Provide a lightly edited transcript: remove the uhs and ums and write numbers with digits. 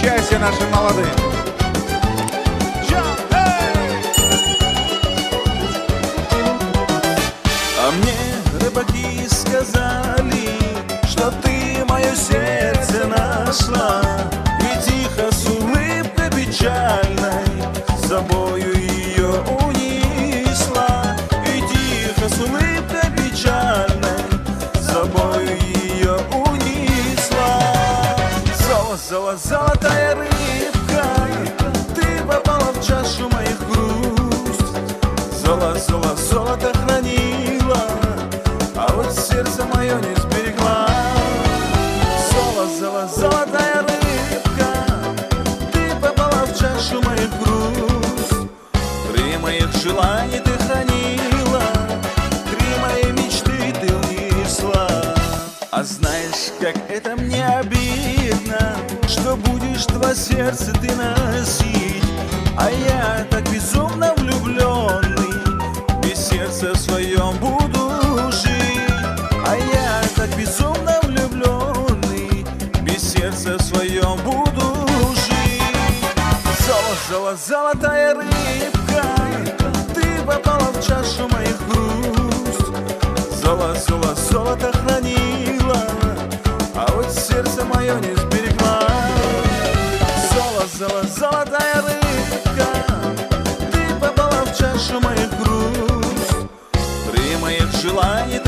счастья нашим молодым. А мне рыбаки сказали, что ты мое сердце нашла, и тихо с улыбкой печальной с собою ее унесла, и тихо с улыбкой печальной с собою ее унесла. Золотая рыбка, ты попала в чашу моих грусть. Золото хранила, а вот сердце мое не сберегла. Золотая рыбка, ты попала в чашу моих грусть. 3 моих желаний ты хранила, 3 мои мечты ты унесла. А знаешь, как это мне обидно, что будешь 2 сердца ты носить, а я так безумно влюбленный, без сердца в своем буду жить. А я так безумно влюбленный, без сердца в своем буду жить. Золотая рыбка, ты попала в чашу моих грусть. Золото хранила, а вот сердце мое не сберегла. Золотая рыбка, ты попала в чашу моих грусть. 3 моих желаний